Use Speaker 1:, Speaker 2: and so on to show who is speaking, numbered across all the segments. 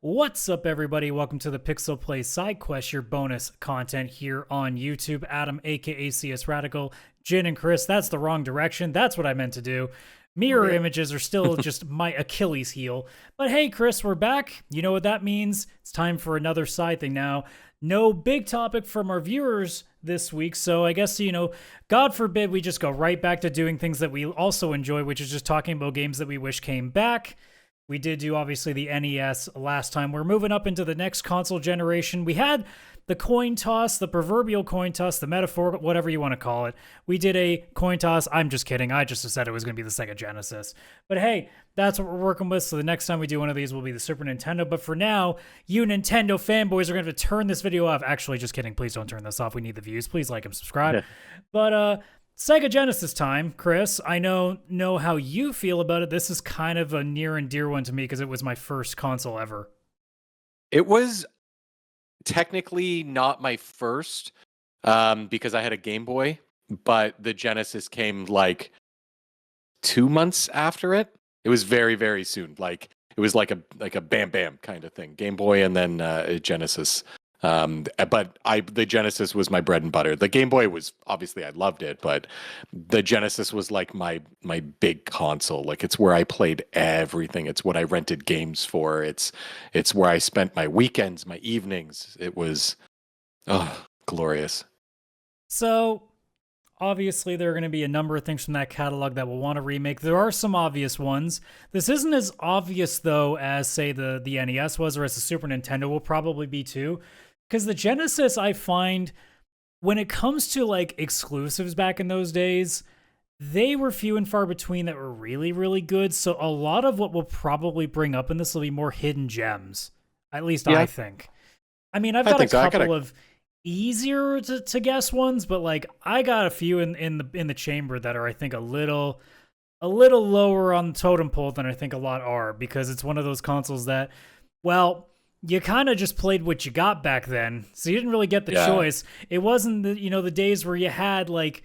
Speaker 1: What's up, everybody? Welcome to the PixelPlay Sidequest, your bonus content here on YouTube. Adam, aka CS Radical, Jin, and Chris. That's the wrong direction. That's what I meant to do. Mirror images are still just my Achilles heel. But hey, Chris, we're back. You know what that means? It's time for another side thing now. No big topic from our viewers this week, so I guess, God forbid we just go right back to doing things that we also enjoy, which is just talking about games that we wish came back. We did do, obviously, the NES last time. We're moving up into the next console generation. We had the coin toss, the proverbial coin toss, the metaphorical, whatever you want to call it. We did a coin toss. I'm just kidding. I just said it was going to be the SEGA Genesis. But hey, that's what we're working with. So the next time we do one of these will be the Super Nintendo. But for now, you Nintendo fanboys are going to turn this video off. Actually, just kidding. Please don't turn this off. We need the views. Please like and subscribe. Yeah. But, SEGA Genesis time, Chris. I know how you feel about it. This is kind of a near and dear one to me because it was my first console ever.
Speaker 2: It was technically not my first because I had a Game Boy, but the Genesis came like 2 months after it. It was very, very soon. Like it was like a bam bam kind of thing. Game Boy and then Genesis. But the Genesis was my bread and butter. The Game Boy was obviously I loved it, but the Genesis was like my big console. Like it's where I played everything. It's what I rented games for. It's where I spent my weekends, my evenings. It was glorious.
Speaker 1: So obviously there are going to be a number of things from that catalog that we'll want to remake. There are some obvious ones. This isn't as obvious though as say the NES was or as the Super Nintendo will probably be too. Because the Genesis, I find, when it comes to like exclusives back in those days, they were few and far between that were really, really good. So a lot of what we'll probably bring up in this will be more hidden gems. At least I think. I mean, I've got a couple of easier to guess ones, but like I got a few in the chamber that are, I think, a little lower on the totem pole than I think a lot are, because it's one of those consoles that, well, you kind of just played what you got back then, so you didn't really get the choice. It wasn't the days where you had like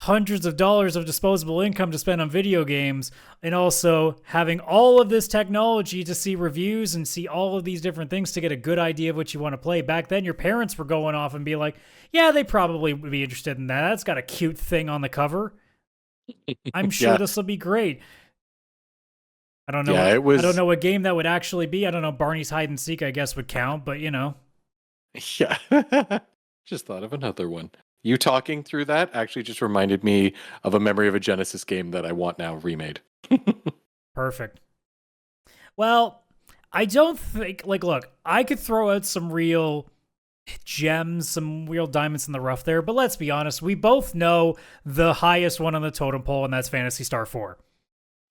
Speaker 1: hundreds of dollars of disposable income to spend on video games, and also having all of this technology to see reviews and see all of these different things to get a good idea of what you want to play. Back then, your parents were going off and be like, yeah, they probably would be interested in that. That's got a cute thing on the cover. I'm sure this will be great. I don't know. I don't know what game that would actually be. I don't know. Barney's Hide and Seek, I guess, would count, but
Speaker 2: Yeah. Just thought of another one. You talking through that actually just reminded me of a memory of a Genesis game that I want now remade.
Speaker 1: Perfect. Well, I don't think, look, I could throw out some real gems, some real diamonds in the rough there, but let's be honest, we both know the highest one on the totem pole, and that's Phantasy Star 4.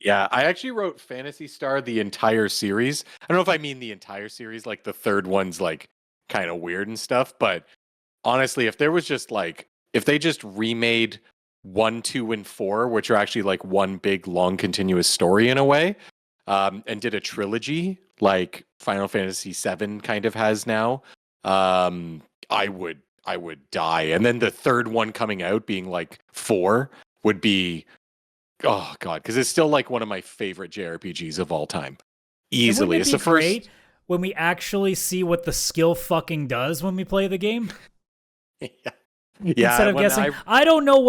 Speaker 2: Yeah, I actually wrote Phantasy Star the entire series. I don't know if I mean the entire series, like the third one's like kind of weird and stuff, but honestly, if there was just like, if they just remade 1, 2, and 4, which are actually like one big long continuous story in a way, and did a trilogy like Final Fantasy VII kind of has now, I would die. And then the third one coming out being like 4 would be, oh god, because it's still like one of my favorite JRPGs of all time. Easily.
Speaker 1: It's the first great when we actually see what the skill fucking does when we play the game. Instead of guessing, I don't know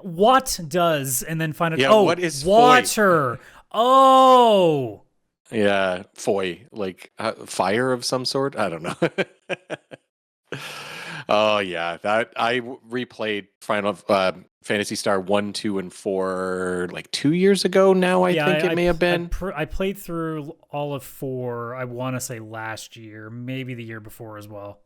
Speaker 1: what does, and then find out, what is water? Foy? Oh.
Speaker 2: Yeah, foy, like fire of some sort. I don't know. Oh yeah, that I replayed Final Phantasy Star 1, 2, and 4 like 2 years ago now. I think it may have been.
Speaker 1: I played through all of 4. I want to say last year, maybe the year before as well.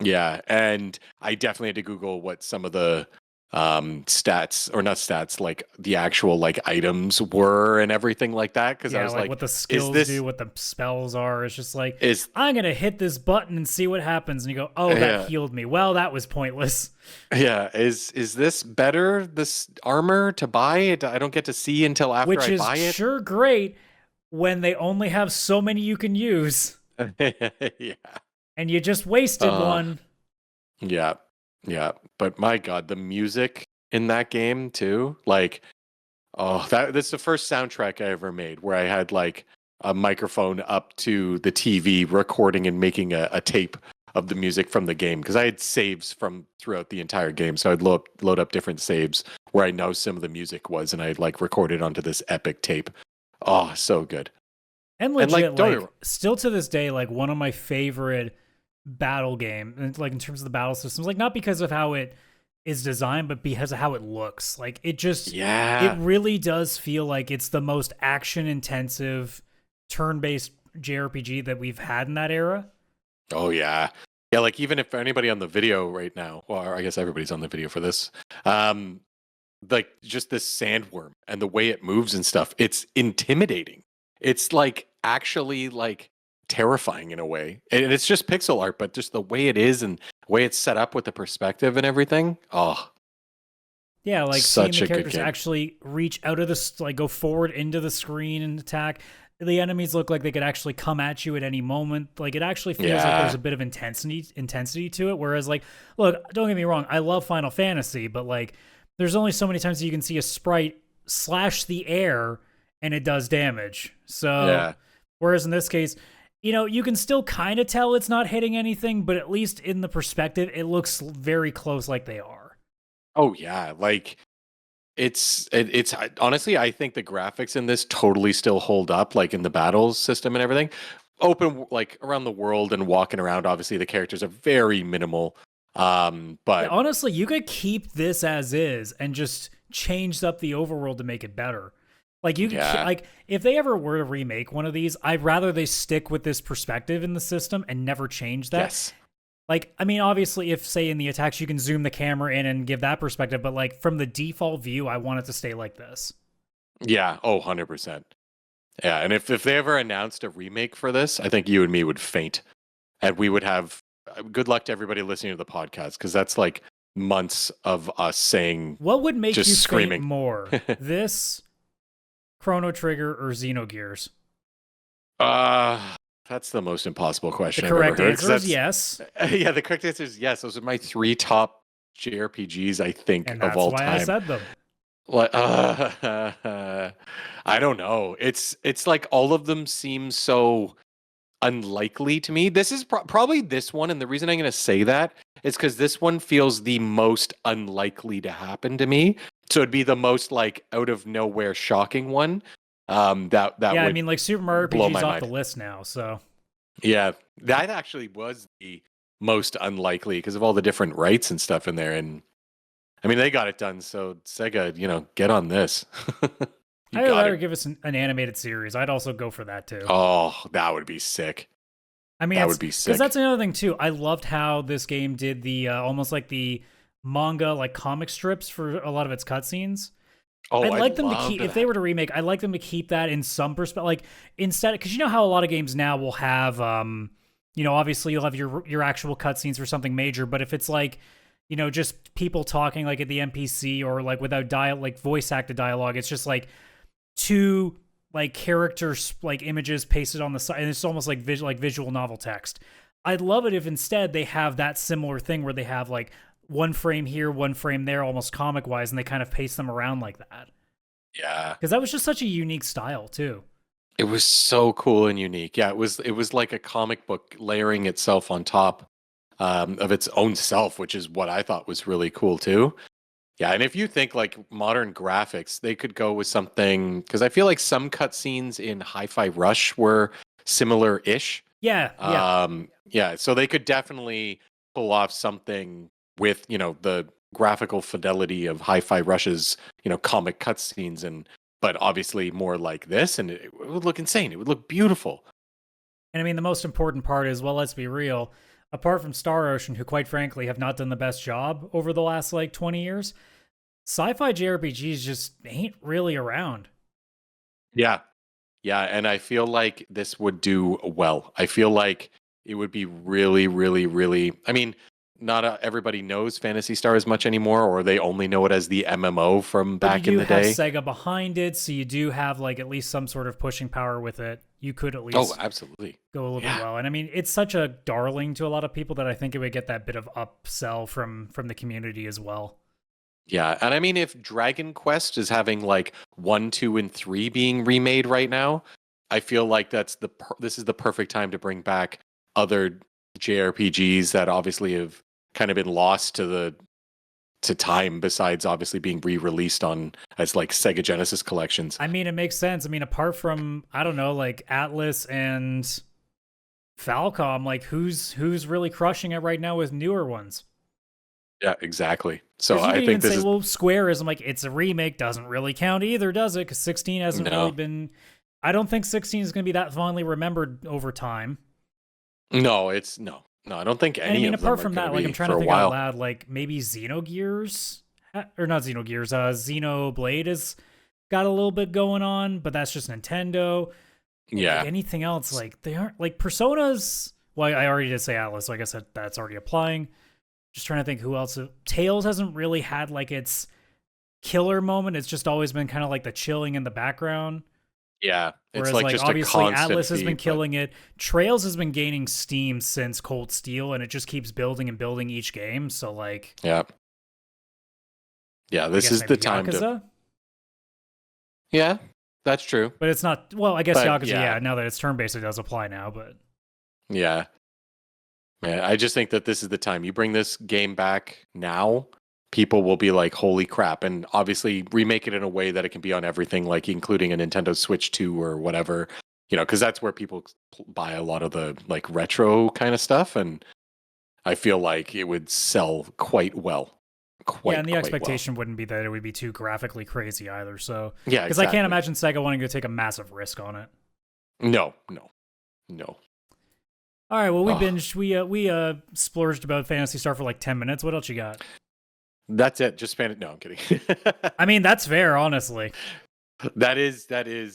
Speaker 2: Yeah, and I definitely had to Google what some of the stats, or not stats, like the actual like items were and everything like that, because I was like
Speaker 1: what the skills do, what the spells are. It's just like, I'm gonna hit this button and see what happens, and you go, oh, that healed me. Well, that was pointless.
Speaker 2: Yeah, is this better, this armor, to buy it? I don't get to see until after I buy it.
Speaker 1: Which is sure great when they only have so many you can use.
Speaker 2: Yeah,
Speaker 1: and you just wasted one.
Speaker 2: Yeah, but my god, the music in that game too, like, oh, that's the first soundtrack I ever made where I had like a microphone up to the TV, recording and making a tape of the music from the game, because I had saves from throughout the entire game. So I'd load up different saves where I know some of the music was, and I'd like record it onto this epic tape. Oh, so good.
Speaker 1: And
Speaker 2: And
Speaker 1: legit,
Speaker 2: don't
Speaker 1: like, still to this day, like, one of my favorite battle game, like, in terms of the battle systems, like, not because of how it is designed, but because of how it looks. Like, it really does feel like it's the most action-intensive, turn-based JRPG that we've had in that era.
Speaker 2: Oh yeah. Yeah, like even if anybody on the video right now, or I guess everybody's on the video for this, like just this sandworm and the way it moves and stuff, it's intimidating. It's like actually like terrifying in a way. And it's just pixel art, but just the way it is and the way it's set up with the perspective and everything. Oh,
Speaker 1: Yeah, like seeing
Speaker 2: such
Speaker 1: the
Speaker 2: a good
Speaker 1: characters
Speaker 2: game.
Speaker 1: actually reach out of the like go forward into the screen and attack. The enemies look like they could actually come at you at any moment. Like it actually feels like there's
Speaker 2: Yeah.
Speaker 1: a bit of intensity to it. Whereas, like, look, don't get me wrong, I love Final Fantasy, but like, there's only so many times you can see a sprite slash the air and it does damage. So,
Speaker 2: Yeah.
Speaker 1: whereas in this case, you can still kind of tell it's not hitting anything, but at least in the perspective, it looks very close, like they are.
Speaker 2: Oh yeah. Like it's honestly, I think the graphics in this totally still hold up, like in the battles system and everything. Open like around the world and walking around. Obviously, the characters are very minimal.
Speaker 1: Yeah,
Speaker 2: But
Speaker 1: honestly, you could keep this as is and just change up the overworld to make it better. Like you could
Speaker 2: yeah,
Speaker 1: like if they ever were to remake one of these, I'd rather they stick with this perspective in the system and never change that.
Speaker 2: yes,
Speaker 1: Like, I mean, obviously, if say in the attacks you can zoom the camera in and give that perspective, but like from the default view, I want it to stay like this.
Speaker 2: yeah. Oh, 100%. Yeah, and if they ever announced a remake for this, I think you and me would faint, and we would have good luck to everybody listening to the podcast, because that's like months of us saying,
Speaker 1: What would make you
Speaker 2: just
Speaker 1: faint
Speaker 2: screaming.
Speaker 1: more, this Chrono Trigger or Xenogears?
Speaker 2: uh that's the most impossible
Speaker 1: The
Speaker 2: question I've ever
Speaker 1: correct
Speaker 2: heard. Because
Speaker 1: answer is
Speaker 2: that's
Speaker 1: yes,
Speaker 2: yeah, the correct answer is yes. Those are my three top JRPGs, I think,
Speaker 1: and
Speaker 2: of
Speaker 1: that's
Speaker 2: all
Speaker 1: why I
Speaker 2: time.
Speaker 1: said them.
Speaker 2: Like, I don't know. It's like all of them seem so unlikely to me. This is probably this one, and the reason I'm going to say that is because this one feels the most unlikely to happen to me. So it'd be the most like out of nowhere shocking one. That
Speaker 1: Yeah, I
Speaker 2: would
Speaker 1: mean, like Super Mario
Speaker 2: blow
Speaker 1: RPG is
Speaker 2: my
Speaker 1: off the
Speaker 2: mind.
Speaker 1: list now, so
Speaker 2: Yeah, that actually was the most unlikely because of all the different rights and stuff in there. And I mean, they got it done. So Sega, get on this. You
Speaker 1: I would
Speaker 2: got
Speaker 1: rather
Speaker 2: it.
Speaker 1: give us an animated series. I'd also go for that too.
Speaker 2: Oh, that would be sick.
Speaker 1: I mean,
Speaker 2: That
Speaker 1: it's
Speaker 2: would be
Speaker 1: because
Speaker 2: sick.
Speaker 1: that's another thing too. I loved how this game did the almost like the manga, like comic strips for a lot of its cutscenes.
Speaker 2: Oh,
Speaker 1: I'd
Speaker 2: I
Speaker 1: like them to
Speaker 2: loved
Speaker 1: keep if they
Speaker 2: that.
Speaker 1: were to remake. I'd like them to keep that in some perspective, like instead, because you know how a lot of games now will have, obviously you'll have your actual cutscenes for something major, but if it's like, just people talking like at the NPC or like without like voice acted dialogue, it's just like two like characters like images pasted on the side, and it's almost like visual novel text. I'd love it if instead they have that similar thing where they have like one frame here, one frame there, almost comic wise, and they kind of paste them around like that.
Speaker 2: Yeah.
Speaker 1: Because that was just such a unique style too.
Speaker 2: It was so cool and unique. Yeah, it was like a comic book layering itself on top of its own self, which is what I thought was really cool too. Yeah, and if you think like modern graphics, they could go with something, because I feel like some cutscenes in Hi-Fi Rush were similar-ish.
Speaker 1: Yeah, yeah.
Speaker 2: Yeah, so they could definitely pull off something with, the graphical fidelity of Hi-Fi Rush's, comic cutscenes, but obviously more like this, and it would look insane. It would look beautiful.
Speaker 1: And I mean, the most important part is, well, let's be real. Apart from Star Ocean, who quite frankly have not done the best job over the last like 20 years, sci-fi JRPGs just ain't really around.
Speaker 2: Yeah. Yeah, and I feel like this would do well. I feel like it would be really, really, really. I mean, not everybody knows Fantasy Star as much anymore, or they only know it as the MMO from
Speaker 1: But you
Speaker 2: back in
Speaker 1: do
Speaker 2: the
Speaker 1: have
Speaker 2: day.
Speaker 1: Sega behind it, so you do have like at least some sort of pushing power with it. You could at
Speaker 2: Oh,
Speaker 1: least
Speaker 2: absolutely.
Speaker 1: go a little bit
Speaker 2: Yeah.
Speaker 1: well. And I mean, it's such a darling to a lot of people that I think it would get that bit of upsell from the community as well.
Speaker 2: Yeah, and I mean, if Dragon Quest is having like 1, 2, and 3 being remade right now, I feel like this is the perfect time to bring back other JRPGs that obviously have kind of been lost to time, besides obviously being re-released on as like Sega Genesis collections.
Speaker 1: I mean, it makes sense. I mean, apart from, I don't know, like Atlas and Falcom, like who's really crushing it right now with newer ones?
Speaker 2: Yeah, exactly. So
Speaker 1: Because you
Speaker 2: I
Speaker 1: can
Speaker 2: think
Speaker 1: even
Speaker 2: this
Speaker 1: say,
Speaker 2: is
Speaker 1: well, Square is, I'm like, it's a remake, doesn't really count either, does it? Because 16 hasn't really
Speaker 2: no,
Speaker 1: been. I don't think 16 is going to be that fondly remembered over time.
Speaker 2: no, it's no. I don't think
Speaker 1: And I
Speaker 2: any
Speaker 1: mean,
Speaker 2: of them
Speaker 1: apart
Speaker 2: are
Speaker 1: from
Speaker 2: going to
Speaker 1: that, like I'm
Speaker 2: be
Speaker 1: trying
Speaker 2: for
Speaker 1: to
Speaker 2: a
Speaker 1: think out
Speaker 2: while.
Speaker 1: loud, like maybe Xenogears, or not Xenogears, Xenoblade has got a little bit going on, but that's just Nintendo. But like
Speaker 2: Yeah,
Speaker 1: anything else, like they aren't like Personas. Well, I already did say Atlas, so I guess that's already applying. Just trying to think who else. Tails hasn't really had like its killer moment. It's just always been kind of like the chilling in the background.
Speaker 2: yeah. It's
Speaker 1: Whereas,
Speaker 2: like
Speaker 1: like,
Speaker 2: just a
Speaker 1: obviously,
Speaker 2: constant
Speaker 1: Atlas has been
Speaker 2: feed, but
Speaker 1: killing it. Trails has been gaining steam since Cold Steel, and it just keeps building and building each game. So, like,
Speaker 2: yeah, yeah.
Speaker 1: I
Speaker 2: This
Speaker 1: guess
Speaker 2: is the
Speaker 1: maybe
Speaker 2: time to.
Speaker 1: Yakuza?
Speaker 2: Yeah, that's true.
Speaker 1: But it's not. Well, I guess
Speaker 2: But
Speaker 1: Yakuza,
Speaker 2: yeah,
Speaker 1: yeah, now that it's turn based, it does apply now. But
Speaker 2: yeah. Man, I just think that this is the time. You bring this game back now, people will be like, holy crap. And obviously remake it in a way that it can be on everything, like including a Nintendo Switch 2 or whatever, because that's where people buy a lot of the like retro kind of stuff. And I feel like it would sell quite well.
Speaker 1: yeah, and the
Speaker 2: Quite well.
Speaker 1: expectation wouldn't be that it would be too graphically crazy either. So,
Speaker 2: Yeah,
Speaker 1: because I can't
Speaker 2: exactly.
Speaker 1: imagine Sega wanting to take a massive risk on it.
Speaker 2: No, no, no.
Speaker 1: All right, well, we
Speaker 2: Oh,
Speaker 1: binged, we splurged about Fantasy Star for like 10 minutes. What else you got?
Speaker 2: that's it. Just fan it. No, I'm kidding.
Speaker 1: I mean, that's fair, honestly.
Speaker 2: That is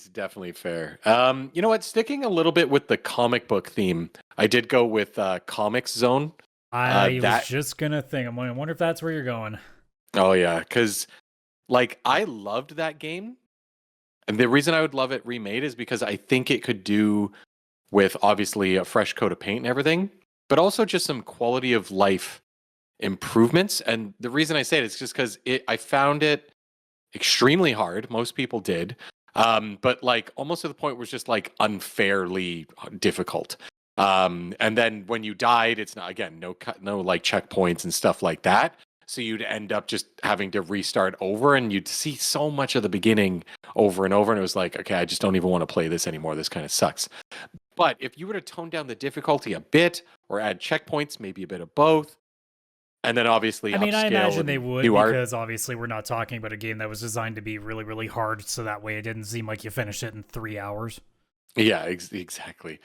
Speaker 2: definitely fair. You know what? Sticking a little bit with the comic book theme, I did go with Comics Zone.
Speaker 1: I was
Speaker 2: That
Speaker 1: just gonna think. I wonder if that's where you're going.
Speaker 2: oh yeah, because like I loved that game, and the reason I would love it remade is because I think it could do with obviously a fresh coat of paint and everything, but also just some quality of life improvements. And the reason I say it is just because I found it extremely hard. Most people did. But like almost to the point where it's just like unfairly difficult. And then when you died, it's not again no like checkpoints and stuff like that. So you'd end up just having to restart over, and you'd see so much of the beginning over and over. And it was like, okay, I just don't even want to play this anymore. This kind of sucks. But if you were to tone down the difficulty a bit or add checkpoints, maybe a bit of both, and then obviously
Speaker 1: I mean, I
Speaker 2: upscale
Speaker 1: imagine they
Speaker 2: and
Speaker 1: would
Speaker 2: new art.
Speaker 1: because obviously we're not talking about a game that was designed to be really, really hard, so that way it didn't seem like you finished it in 3 hours.
Speaker 2: Yeah, exactly.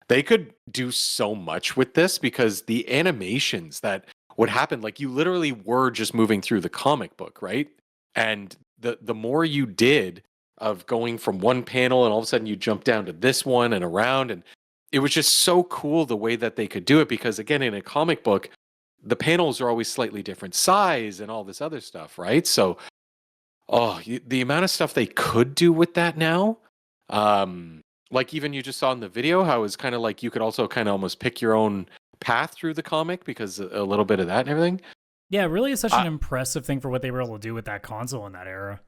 Speaker 2: They could do so much with this because the animations that would happen, like you literally were just moving through the comic book, right? And the more you did of going from one panel and all of a sudden you jump down to this one and around, and it was just so cool the way that they could do it because again, in a comic book, the panels are always slightly different size and all this other stuff, right? So, the amount of stuff they could do with that now, um, like even you just saw in the video how it's kind of like you could also kind of almost pick your own path through the comic because a little bit of that and everything.
Speaker 1: Yeah, it really is such an
Speaker 2: Uh,
Speaker 1: impressive thing for what they were able to do with that console in that era.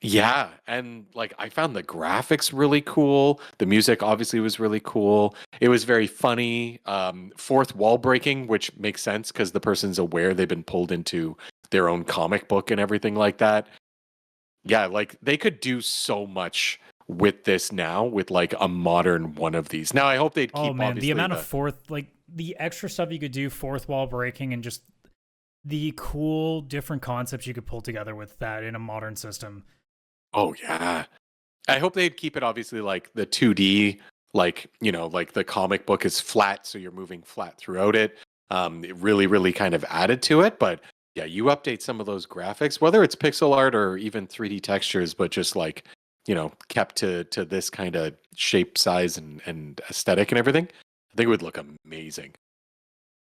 Speaker 2: yeah, and like I found the graphics really cool. The music obviously was really cool. It was very funny. Fourth wall breaking, which makes sense because the person's aware they've been pulled into their own comic book and everything like that. Yeah, like they could do so much with this now with like a modern one of these. Now I hope they'd
Speaker 1: Oh
Speaker 2: keep
Speaker 1: man, the
Speaker 2: obviously
Speaker 1: amount of
Speaker 2: the
Speaker 1: fourth, like the extra stuff you could do, fourth wall breaking, and just the cool different concepts you could pull together with that in a modern system.
Speaker 2: oh yeah. I hope they'd keep it obviously like the 2D, like, like the comic book is flat, so you're moving flat throughout it. It really, really kind of added to it. But yeah, you update some of those graphics, whether it's pixel art or even 3D textures, but just like, kept to this kind of shape, size, and aesthetic and everything, I think it would look amazing.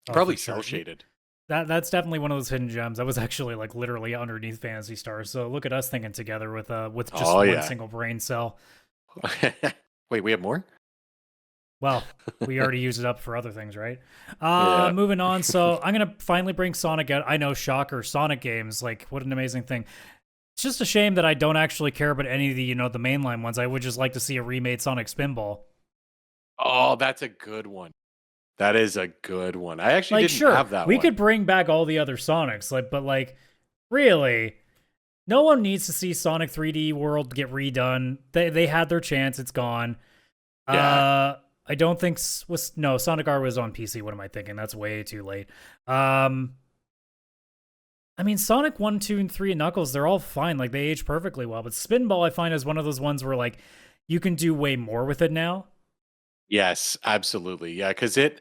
Speaker 1: Oh, for
Speaker 2: Probably cell
Speaker 1: sure.
Speaker 2: shaded.
Speaker 1: That's definitely one of those hidden gems. That was actually like literally underneath Fantasy Stars. So look at us thinking together with just
Speaker 2: Oh
Speaker 1: one
Speaker 2: yeah.
Speaker 1: single brain cell.
Speaker 2: Wait, we have more?
Speaker 1: Well, we already used it up for other things, right?
Speaker 2: Yeah.
Speaker 1: Moving on. So I'm gonna finally bring Sonic out. I know, shocker, Sonic games. Like, what an amazing thing. It's just a shame that I don't actually care about any of the, the mainline ones. I would just like to see a remade Sonic Spinball.
Speaker 2: Oh, that's a good one. That is a good one. I actually
Speaker 1: Like,
Speaker 2: didn't
Speaker 1: sure,
Speaker 2: have that
Speaker 1: we
Speaker 2: one.
Speaker 1: could bring back all the other Sonics, but really, no one needs to see Sonic 3D World get redone. They had their chance, it's gone.
Speaker 2: Yeah.
Speaker 1: I don't think Sonic R was on PC. What am I thinking? That's way too late. I mean, Sonic 1, 2, and 3 and Knuckles, they're all fine. Like, they age perfectly well. But Spinball, I find, is one of those ones where, like, you can do way more with it now.
Speaker 2: Yes, absolutely. Yeah, because it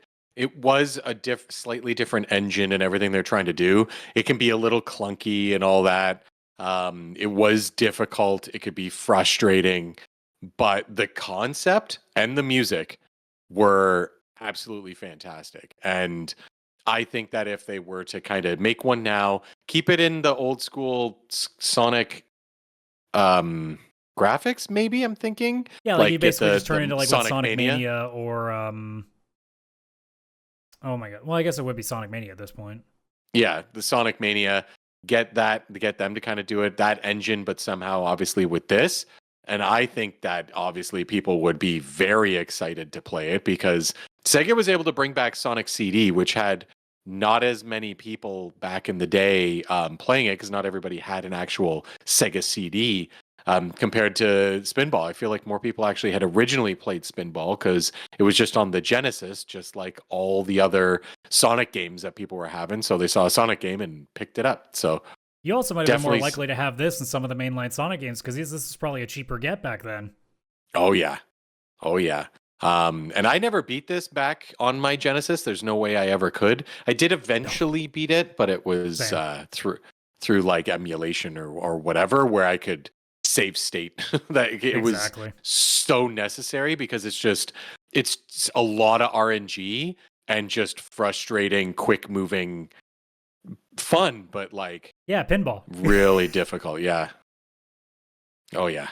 Speaker 2: was a slightly different engine and everything they're trying to do. It can be a little clunky and all that. It was difficult. It could be frustrating, but the concept and the music were absolutely fantastic. And I think that if they were to kind of make one now, keep it in the old school Sonic graphics, maybe I'm thinking.
Speaker 1: Yeah, like you
Speaker 2: Like get
Speaker 1: basically just turn
Speaker 2: the
Speaker 1: into like what
Speaker 2: Sonic
Speaker 1: Sonic
Speaker 2: Mania.
Speaker 1: Mania or oh my god. Well, I guess it would be Sonic Mania at this point.
Speaker 2: Yeah, the Sonic Mania. Get them to kind of do it, that engine, but somehow obviously with this. And I think that obviously people would be very excited to play it because Sega was able to bring back Sonic CD, which had not as many people back in the day playing it because not everybody had an actual Sega CD. Compared to Spinball, I feel like more people actually had originally played Spinball because it was just on the Genesis, just like all the other Sonic games that people were having. So they saw a Sonic game and picked it up. So
Speaker 1: You also might have been more
Speaker 2: definitely,
Speaker 1: likely to have this than some of the mainline Sonic games because this is probably a cheaper get back then.
Speaker 2: oh yeah, oh yeah. And I never beat this back on my Genesis. There's no way I ever could. I did eventually beat it, but it was
Speaker 1: Same.
Speaker 2: through like emulation or whatever, where I could save state. That it was
Speaker 1: Exactly.
Speaker 2: so necessary because it's a lot of RNG and just frustrating, quick moving fun, but like
Speaker 1: Yeah, pinball.
Speaker 2: really difficult. Yeah. Oh yeah.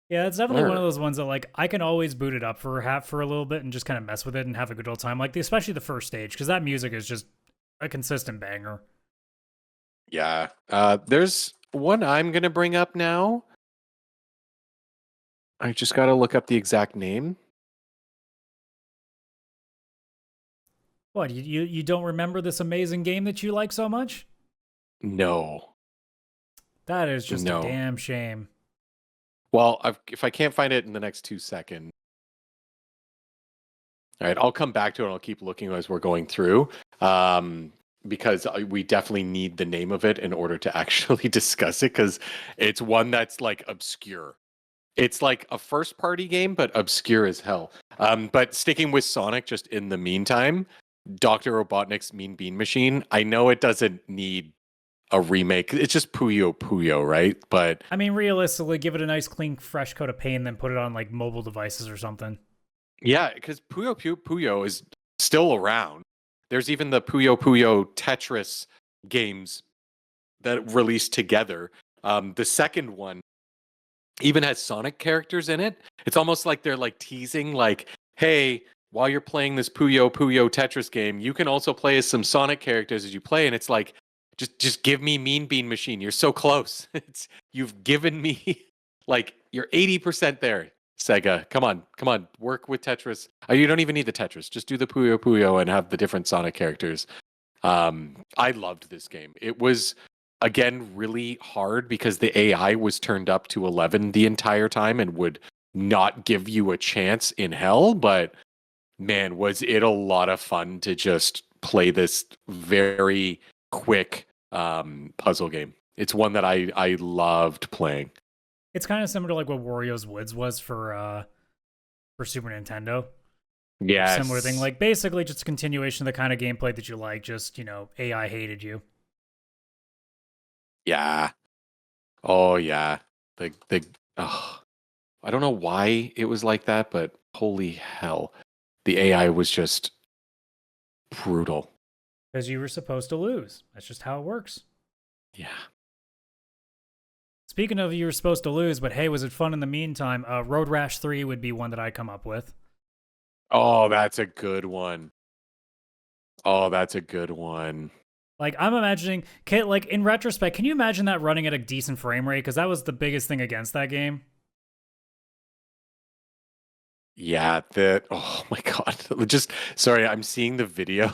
Speaker 1: Yeah, it's definitely one of
Speaker 2: Alright.
Speaker 1: those ones that like I can always boot it up for a little bit and just kind of mess with it and have a good old time. Like especially the first stage because that music is just a consistent banger.
Speaker 2: Yeah. There's one I'm gonna bring up now. I just gotta look up the exact name.
Speaker 1: What you don't remember this amazing game that you like so much?
Speaker 2: No.
Speaker 1: That is just a
Speaker 2: No.
Speaker 1: damn shame.
Speaker 2: Well, if I can't find it in the next 2 seconds, all right, I'll come back to it and I'll keep looking as we're going through. Because we definitely need the name of it in order to actually discuss it because it's one that's like obscure. It's like a first party game, but obscure as hell. But sticking with Sonic, just in the meantime, Dr. Robotnik's Mean Bean Machine, I know it doesn't need a remake. It's just Puyo Puyo, right? But
Speaker 1: I mean, realistically, give it a nice, clean, fresh coat of paint, then put it on like mobile devices or something.
Speaker 2: yeah, because Puyo is still around. There's even the Puyo Puyo Tetris games that released together. The second one even has Sonic characters in it. It's almost like they're like teasing, like, hey, while you're playing this Puyo Puyo Tetris game, you can also play as some Sonic characters as you play. And it's like, just give me Mean Bean Machine. You're so close. You've given me like you're 80% there. Sega, come on, work with Tetris. You don't even need the Tetris. Just do the Puyo Puyo and have the different Sonic characters. I loved this game. It was again really hard because the AI was turned up to 11 the entire time and would not give you a chance in hell. But man, was it a lot of fun to just play this very quick puzzle game. It's one that I loved playing.
Speaker 1: It's kind of similar to like what Wario's Woods was for Super Nintendo. Similar thing,
Speaker 2: Yes.
Speaker 1: like basically just a continuation of the kind of gameplay that you like. Just AI hated you.
Speaker 2: Yeah. Oh yeah. The oh, I don't know why it was like that, but holy hell. The AI was just brutal.
Speaker 1: Because you were supposed to lose. That's just how it works.
Speaker 2: Yeah.
Speaker 1: Speaking of you were supposed to lose, but hey, was it fun in the meantime? Road Rash 3 would be one that I come up with.
Speaker 2: Oh, that's a good one. Oh, that's a good one.
Speaker 1: Like I'm imagining, like in retrospect, can you imagine that running at a decent frame rate? Because that was the biggest thing against that game.
Speaker 2: Yeah, the oh my god. Just sorry, I'm seeing the video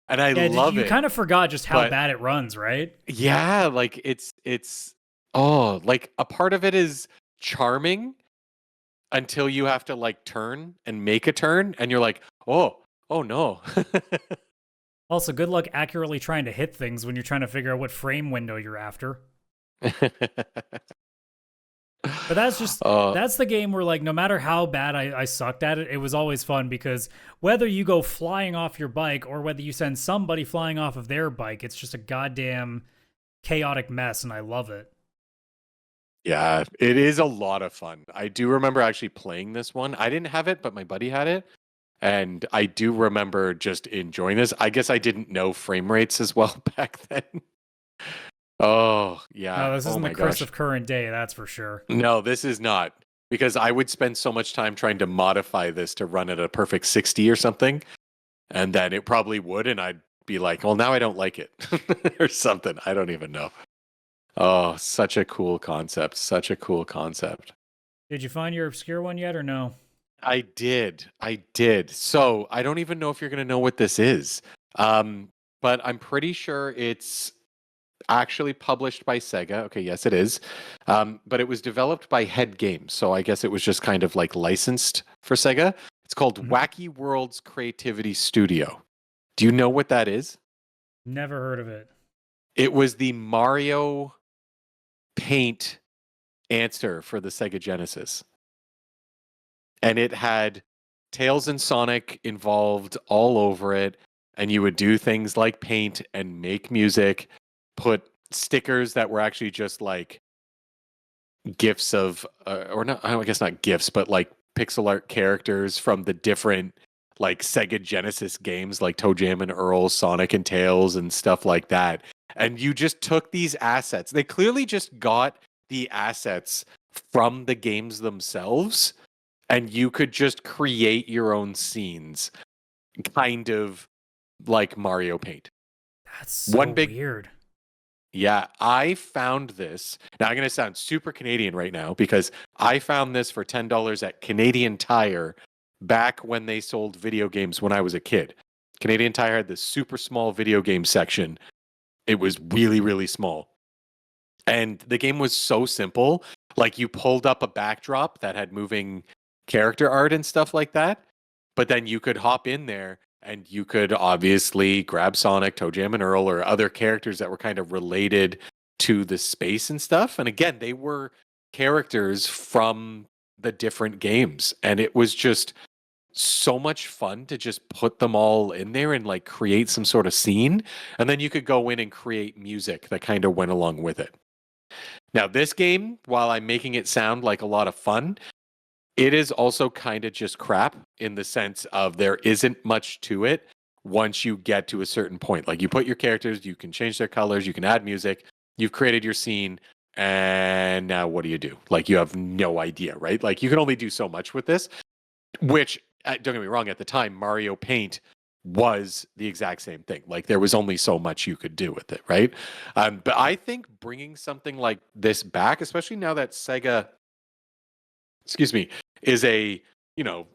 Speaker 2: and I
Speaker 1: Yeah,
Speaker 2: love
Speaker 1: you
Speaker 2: it.
Speaker 1: kind of forgot just how
Speaker 2: But
Speaker 1: bad it runs, right?
Speaker 2: yeah, like it's oh, like a part of it is charming until you have to like turn and make a turn and you're like, "Oh, oh no."
Speaker 1: Also, good luck accurately trying to hit things when you're trying to figure out what frame window you're after. But
Speaker 2: uh
Speaker 1: that's the game where like no matter how bad I sucked at it, it was always fun because whether you go flying off your bike or whether you send somebody flying off of their bike, it's just a goddamn chaotic mess, and I love it.
Speaker 2: yeah, it is a lot of fun. I do remember actually playing this one. I didn't have it, but my buddy had it. And I do remember just enjoying this. I guess I didn't know frame rates as well back then. Oh, yeah.
Speaker 1: No, this
Speaker 2: Oh
Speaker 1: isn't the
Speaker 2: my
Speaker 1: Chris
Speaker 2: gosh.
Speaker 1: of current day, that's for sure.
Speaker 2: No, this is not because I would spend so much time trying to modify this to run at a perfect 60 or something. And then it probably would. And I'd be like, well, now I don't like it or something. I don't even know. Oh, such a cool concept. Such a cool concept.
Speaker 1: Did you find your obscure one yet or no?
Speaker 2: I did. I did. So I don't even know if you're going to know what this is. Um, but I'm pretty sure it's actually published by Sega. Okay, yes, it is. But it was developed by Head Games. So I guess it was just kind of like licensed for Sega. It's called
Speaker 1: Mhm.
Speaker 2: Wacky Worlds Creativity Studio. Do you know what that is?
Speaker 1: Never heard of it.
Speaker 2: It was the Mario Paint answer for the Sega Genesis. And it had Tails and Sonic involved all over it. And you would do things like paint and make music, put stickers that were actually just like gifs of, or not, I guess not gifs, but like pixel art characters from the different like Sega Genesis games like Toe Jam and Earl, Sonic and Tails, and stuff like that. And you just took these assets. They clearly just got the assets from the games themselves and you could just create your own scenes, kind of like Mario Paint.
Speaker 1: That's so
Speaker 2: One big,
Speaker 1: weird.
Speaker 2: yeah, I found this. Now I'm going to sound super Canadian right now because I found this for $10 at Canadian Tire back when they sold video games when I was a kid. Canadian Tire had this super small video game section. It was really, really small. And the game was so simple. Like you pulled up a backdrop that had moving character art and stuff like that. But then you could hop in there and you could obviously grab Sonic, Toe Jam, and Earl or other characters that were kind of related to the space and stuff. And again, they were characters from the different games. And it was just so much fun to just put them all in there and like create some sort of scene. And then you could go in and create music that kind of went along with it. Now, this game, while I'm making it sound like a lot of fun, it is also kind of just crap in the sense of there isn't much to it once you get to a certain point. Like you put your characters, you can change their colors, you can add music, you've created your scene, and now what do you do? Like you have no idea, right? Like you can only do so much with this, which don't get me wrong, at the time, Mario Paint was the exact same thing. Like there was only so much you could do with it, right? But I think bringing something like this back, especially now that Sega, excuse me, is a you know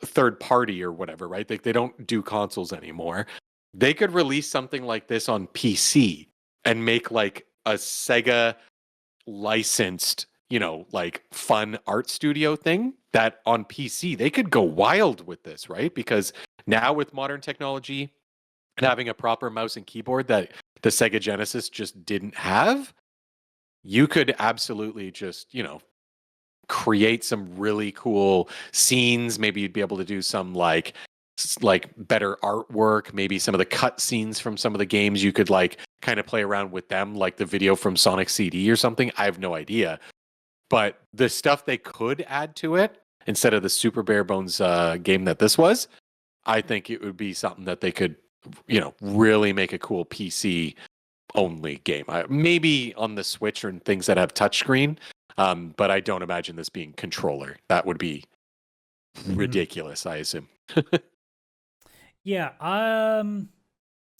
Speaker 2: third party or whatever, right? They don't do consoles anymore. They could release something like this on PC and make like a Sega licensed, like fun art studio thing that on PC they could go wild with this, right? Because now with modern technology and having a proper mouse and keyboard that the Sega Genesis just didn't have, you could absolutely just, create some really cool scenes. Maybe you'd be able to do some like better artwork, maybe some of the cut scenes from some of the games you could like kind of play around with them, like the video from Sonic CD or something. I have no idea. But the stuff they could add to it instead of the super bare bones game that this was, I think it would be something that they could, really make a cool PC only game. Maybe on the Switch or things that have touchscreen, but I don't imagine this being controller. That would be
Speaker 1: Mhm.
Speaker 2: ridiculous, I assume.
Speaker 1: Yeah,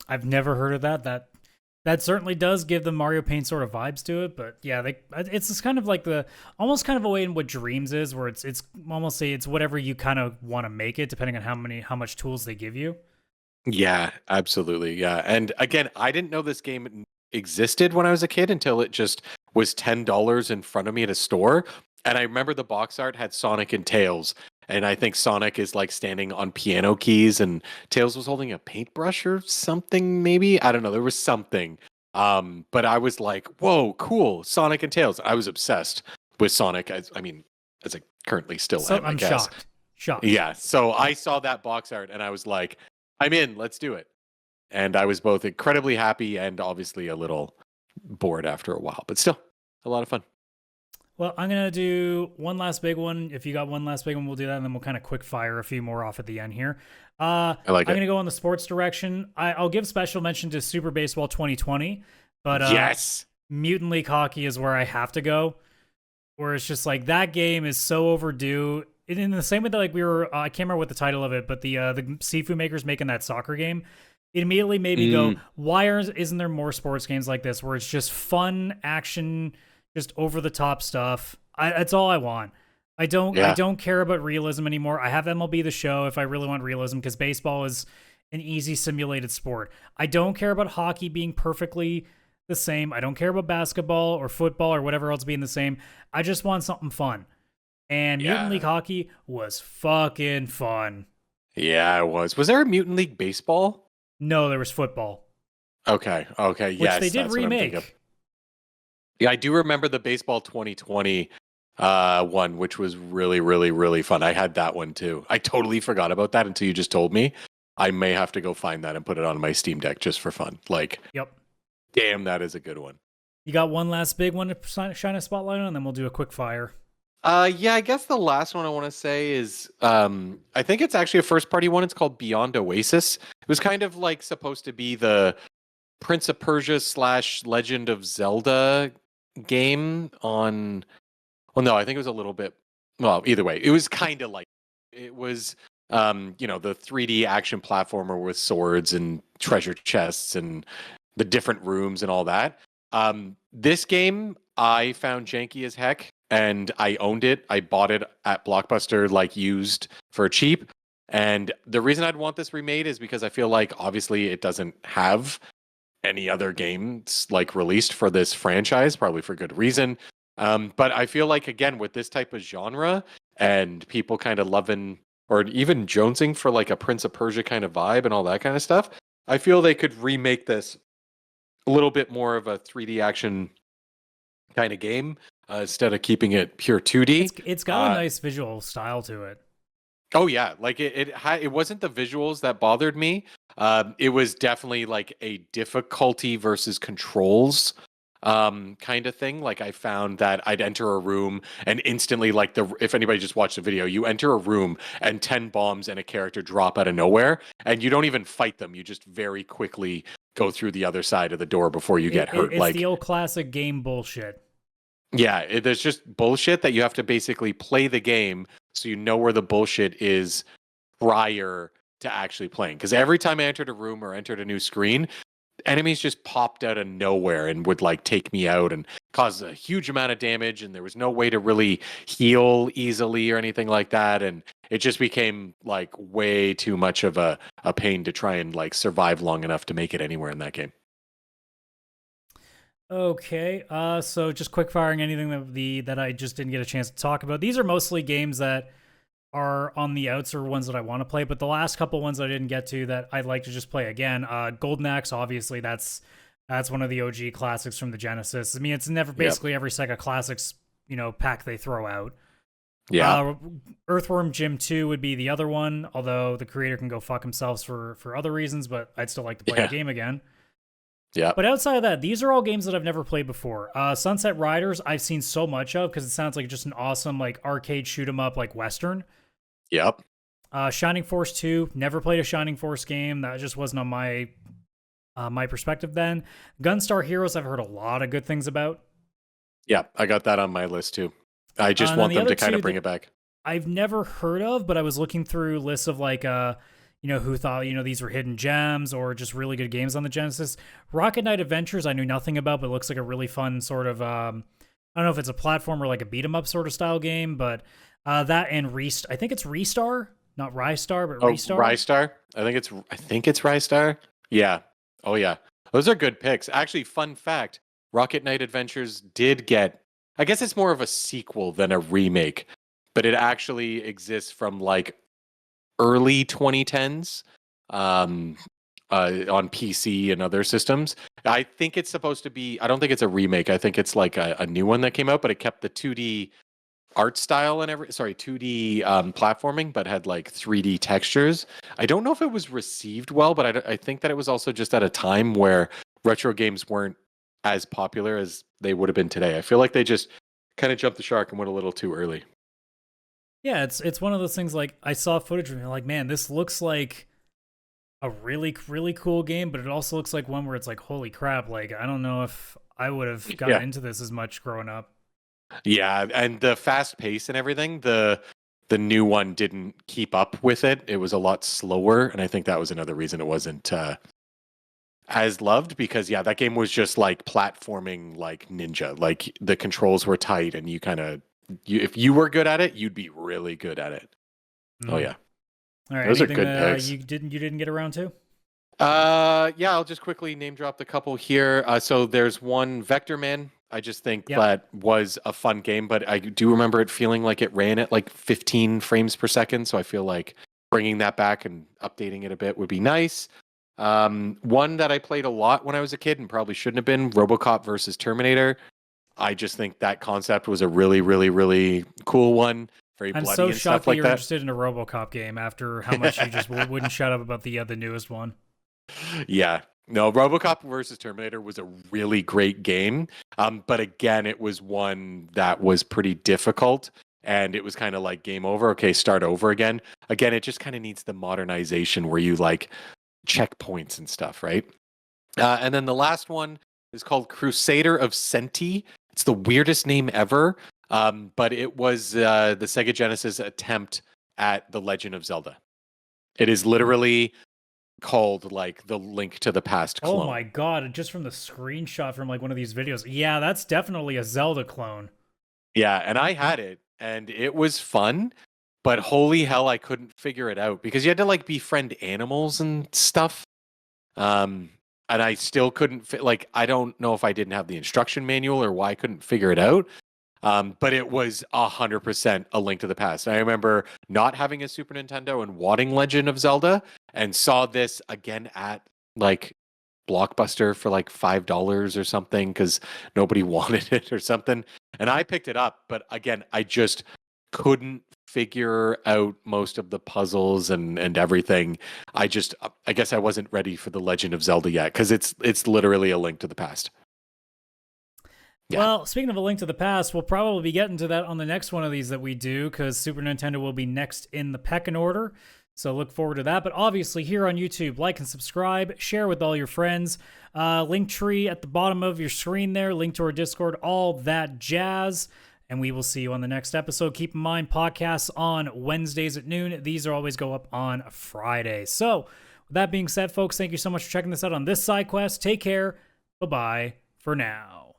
Speaker 1: I've never heard of that. That certainly does give the Mario Paint sort of vibes to it, but yeah, it's just kind of like the almost kind of a way in what Dreams is, where it's almost say it's whatever you kind of want to make it, depending on how much tools they give you.
Speaker 2: Yeah, absolutely. Yeah. And again, I didn't know this game existed when I was a kid until it just was $10 in front of me at a store. And I remember the box art had Sonic and Tails. And I think Sonic is like standing on piano keys and Tails was holding a paintbrush or something, maybe. I don't know. There was something. But I was like, whoa, cool. Sonic and Tails. I was obsessed with Sonic. I mean, as I currently still
Speaker 1: So
Speaker 2: am, I
Speaker 1: I'm
Speaker 2: guess.
Speaker 1: shocked.
Speaker 2: Yeah. So I saw that box art and I was like, I'm in. Let's do it. And I was both incredibly happy and obviously a little bored after a while, but still a lot of fun.
Speaker 1: Well, I'm gonna do one last big one. If you got one last big one, we'll do that, and then we'll kind of quick fire a few more off at the end here.
Speaker 2: I like
Speaker 1: I'm
Speaker 2: it.
Speaker 1: gonna go on the sports direction. I'll give special mention to Super Baseball 2020, but
Speaker 2: Yes.
Speaker 1: Mutant League Hockey is where I have to go. Where it's just like that game is so overdue. In the same way that like we were, I can't remember what the title of it, but the Seafood makers making that soccer game, it immediately made me go, why isn't there more sports games like this where it's just fun action, just over the top stuff? That's all I want. I don't care about realism anymore. I have MLB The Show if I really want realism, because baseball is an easy simulated sport. I don't care about hockey being perfectly the same. I don't care about basketball or football or whatever else being the same. I just want something fun. And Mutant League Hockey was fucking fun.
Speaker 2: Yeah, it was. Was there a Mutant League Baseball?
Speaker 1: No, there was football.
Speaker 2: Okay.
Speaker 1: Which
Speaker 2: Yes,
Speaker 1: they did
Speaker 2: that's what I'm thinking of.
Speaker 1: remake.
Speaker 2: Yeah, I do remember the Baseball 2020 one, which was really, really, really fun. I had that one too. I totally forgot about that until you just told me. I may have to go find that and put it on my Steam Deck just for fun. Like,
Speaker 1: Yep.
Speaker 2: damn, that is a good one.
Speaker 1: You got one last big one to shine a spotlight on, and then we'll do a quick fire.
Speaker 2: Yeah, I guess the last one I want to say is I think it's actually a first party one. It's called Beyond Oasis. It was kind of like supposed to be the Prince of Persia / Legend of Zelda game on, well, no, I think it was a little bit, well, either way, it was kind of like, it was the 3D action platformer with swords and treasure chests and the different rooms and all that. This game I found janky as heck, and I owned it. I bought it at Blockbuster, like used for cheap. And the reason I'd want this remade is because I feel like obviously it doesn't have any other games like released for this franchise, probably for good reason. But I feel like, again, with this type of genre and people kind of loving or even jonesing for like a Prince of Persia kind of vibe and all that kind of stuff, I feel they could remake this a little bit more of a 3D action kind of game instead of keeping it pure 2D.
Speaker 1: It's got a nice visual style to it.
Speaker 2: Oh yeah, like it wasn't the visuals that bothered me. It was definitely like a difficulty versus controls kind of thing. Like I found that I'd enter a room and instantly, like if anybody just watched the video, you enter a room and 10 bombs and a character drop out of nowhere, and you don't even fight them. You just very quickly go through the other side of the door before you get hurt.
Speaker 1: It's
Speaker 2: like
Speaker 1: the old classic game bullshit.
Speaker 2: Yeah, there's just bullshit that you have to basically play the game so you know where the bullshit is prior to actually playing. Because every time I entered a room or entered a new screen, enemies just popped out of nowhere and would like take me out and cause a huge amount of damage, and there was no way to really heal easily or anything like that. And it just became like way too much of a pain to try and like survive long enough to make it anywhere in that game.
Speaker 1: Okay, so just quick firing anything that I just didn't get a chance to talk about. These are mostly games that are on the outs or ones that I want to play, but the last couple ones I didn't get to that I'd like to just play again. Golden Axe, obviously, that's one of the OG classics from the Genesis. I mean, it's never basically every Sega Classics pack they throw out.
Speaker 2: Yeah.
Speaker 1: Earthworm Jim 2 would be the other one, although the creator can go fuck themselves for other reasons, but I'd still like to play the game again.
Speaker 2: Yeah.
Speaker 1: But outside of that, these are all games that I've never played before. Sunset Riders, I've seen so much of because it sounds like just an awesome like arcade shoot 'em up like Western.
Speaker 2: Yep.
Speaker 1: Shining Force 2, never played a Shining Force game. That just wasn't on my perspective then. Gunstar Heroes, I've heard a lot of good things about.
Speaker 2: Yeah, I got that on my list too. I just want them to kind of bring it back.
Speaker 1: I've never heard of, but I was looking through lists of like who thought, these were hidden gems or just really good games on the Genesis. Rocket Knight Adventures, I knew nothing about, but it looks like a really fun sort of, I don't know if it's a platform or like a beat 'em up sort of style game, but that and I think it's Restar, not Rystar, but Restar.
Speaker 2: Rystar. I think it's Rystar. Yeah. Oh yeah. Those are good picks. Actually, fun fact, Rocket Knight Adventures did get, I guess it's more of a sequel than a remake, but it actually exists from like early 2010s on PC and other systems. I think it's supposed to be, I don't think it's a remake. I think it's like a new one that came out, but it kept the 2D art style and 2D platforming, but had like 3D textures. I don't know if it was received well, but I think that it was also just at a time where retro games weren't as popular as they would have been today. I feel like they just kind of jumped the shark and went a little too early.
Speaker 1: Yeah, it's one of those things, like I saw footage of it, like, man, this looks like a really, really cool game, but it also looks like one where it's like, holy crap, like I don't know if I would have gotten into this as much growing up.
Speaker 2: Yeah, and the fast pace and everything, the new one didn't keep up with it. It was a lot slower, and I think that was another reason it wasn't as loved, because yeah, that game was just like platforming like Ninja. Like the controls were tight, and if you were good at it, you'd be really good at it. Oh yeah.
Speaker 1: All right,
Speaker 2: those are
Speaker 1: anything
Speaker 2: good
Speaker 1: that
Speaker 2: picks.
Speaker 1: you didn't get around to?
Speaker 2: Yeah, I'll just quickly name drop the couple here. So there's one Vector Man. I just think that was a fun game, but I do remember it feeling like it ran at like 15 frames per second. So I feel like bringing that back and updating it a bit would be nice. One that I played a lot when I was a kid and probably shouldn't have been, RoboCop versus Terminator. I just think that concept was a really, really, really cool one. Very
Speaker 1: I'm
Speaker 2: bloody
Speaker 1: so
Speaker 2: and
Speaker 1: shocked
Speaker 2: stuff
Speaker 1: that
Speaker 2: like
Speaker 1: you're
Speaker 2: that.
Speaker 1: interested in a RoboCop game after how much you just wouldn't shut up about the newest one.
Speaker 2: Yeah. No, RoboCop versus Terminator was a really great game. But again, it was one that was pretty difficult, and it was kind of like game over. Okay, start over again. Again, it just kind of needs the modernization where you like checkpoints and stuff, right? And then the last one is called Crusader of Senti. It's the weirdest name ever, but it was the Sega Genesis attempt at The Legend of Zelda. It is literally called like the Link to the Past clone.
Speaker 1: Oh my god, just from the screenshot from like one of these videos. Yeah, that's definitely a Zelda clone.
Speaker 2: Yeah, and I had it, and it was fun, but holy hell, I couldn't figure it out because you had to like befriend animals and stuff. And I still couldn't like, I don't know if I didn't have the instruction manual or why I couldn't figure it out. But it was 100% a Link to the Past. I remember not having a Super Nintendo and wanting Legend of Zelda, and saw this again at like Blockbuster for like $5 or something because nobody wanted it or something. And I picked it up, but again, I just couldn't figure out most of the puzzles and everything. I guess I wasn't ready for the Legend of Zelda yet because it's literally a Link to the Past.
Speaker 1: Yeah. Well, speaking of A Link to the Past, we'll probably be getting to that on the next one of these that we do, because Super Nintendo will be next in the pecking order. So look forward to that. But obviously here on YouTube, like and subscribe, share with all your friends. Link tree at the bottom of your screen there, link to our Discord, all that jazz. And we will see you on the next episode. Keep in mind, podcasts on Wednesdays at noon. These are always go up on Friday. So with that being said, folks, thank you so much for checking this out on this Sidequest. Take care. Bye-bye for now.